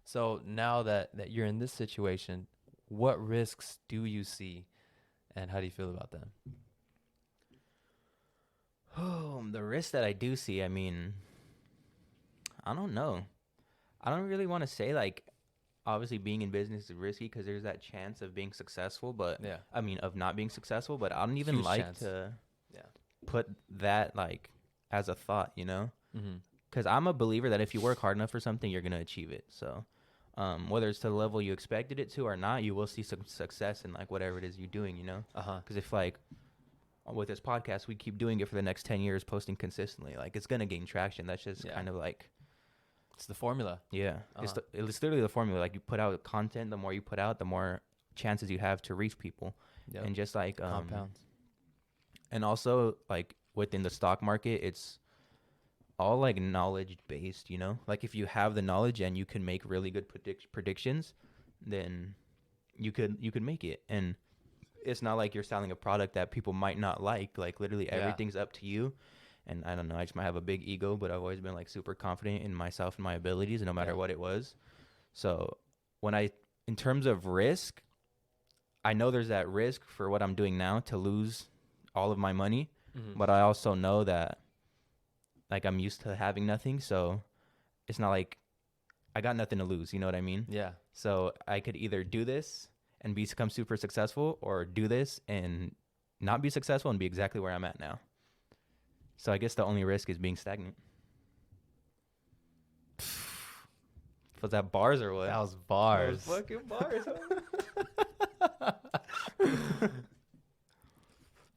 So now that you're in this situation, what risks do you see, and how do you feel about them? Oh, the risk that I do see, I mean, I don't know. I don't really want to say like obviously being in business is risky because there's that chance of being successful, but Yeah, I mean of not being successful, but I don't even huge like chance. to Yeah. put that like as a thought, you know? Mm-hmm. Because I'm a believer that if you work hard enough for something, you're gonna achieve it. So, whether it's to the level you expected it to or not, you will see some success in like whatever it is you're doing, you know? Uh huh. Because if like with this podcast, we keep doing it for the next 10 years, posting consistently, like it's gonna gain traction. That's just Yeah. kind of like It's the formula. yeah, Uh huh. it's literally the formula. Like you put out content, the more you put out, the more chances you have to reach people, Yep. and just like Compounds. and also like within the stock market, it's all like knowledge based. You know, like if you have the knowledge and you can make really good predictions, then you could make it. And it's not like you're selling a product that people might not like. Like literally Yeah. everything's up to you. And I don't know, I just might have a big ego, but I've always been like super confident in myself and my abilities, no matter Yeah. what it was. So when in terms of risk, I know there's that risk for what I'm doing now to lose all of my money, Mm-hmm. but I also know that like I'm used to having nothing, so it's not like I got nothing to lose. You know what I mean? Yeah. So I could either do this and become super successful, or do this and not be successful and be exactly where I'm at now. So I guess the only risk is being stagnant. Was that bars or what? That was That was bars. fucking bars, homie.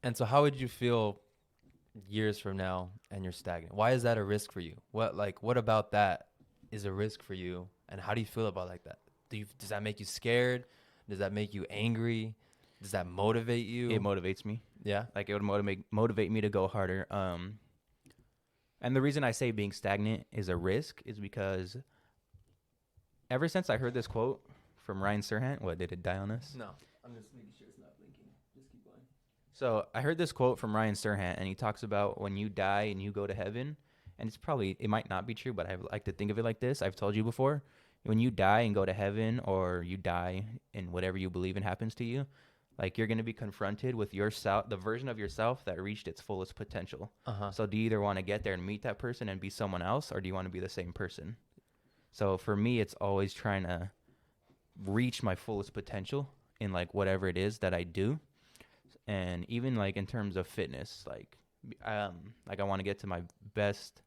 And so, how would you feel years from now and you're stagnant? Why is that a risk for you? What about that is a risk for you? And how do you feel about like that? Does that make you scared? Does that make you angry? Does that motivate It you? motivates me. Yeah. Like it would motivate me to go harder. And the reason I say being stagnant is a risk is because ever since I heard this quote from Ryan Serhant, what did it die on us? No. I'm just making sure it's not blinking. Just keep going. So I heard this quote from Ryan Serhant, and he talks about when you die and you go to heaven, and it might not be true, but I like to think of it like this. I've told you before, when you die and go to heaven, or you die and whatever you believe in happens to you, like you're gonna be confronted with yourself, the version of yourself that reached its fullest potential. Uh huh. So do you either want to get there and meet that person and be someone else, or do you want to be the same person? So for me, it's always trying to reach my fullest potential in like whatever it is that I do. And even like in terms of fitness, like I want to get to my best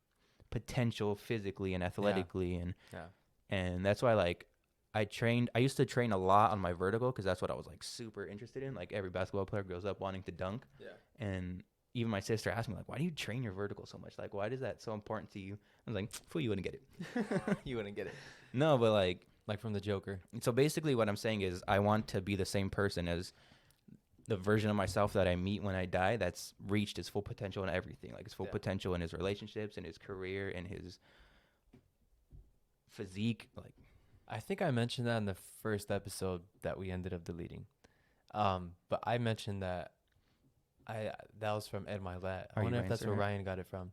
potential physically and Yeah. athletically, Yeah. and that's why like I used to train a lot on my vertical because that's what I was like super interested in. Like every basketball player grows up wanting to dunk, Yeah. and even my sister asked me like, why do you train your vertical so much? Like, why is that so important to you? I was like, fool, you wouldn't get it. You wouldn't get it. No, but Like from the Joker. so basically what I'm saying is I want to be the same person as the version of myself that I meet when I die that's reached his full potential in everything, like his full Yeah. potential in his relationships, in his career, in his physique. Like, I think I mentioned that in the first episode that we ended up deleting. But I mentioned that that was from Ed Milet. I are you wonder if Ryan that's where Serhant? Ryan got it from.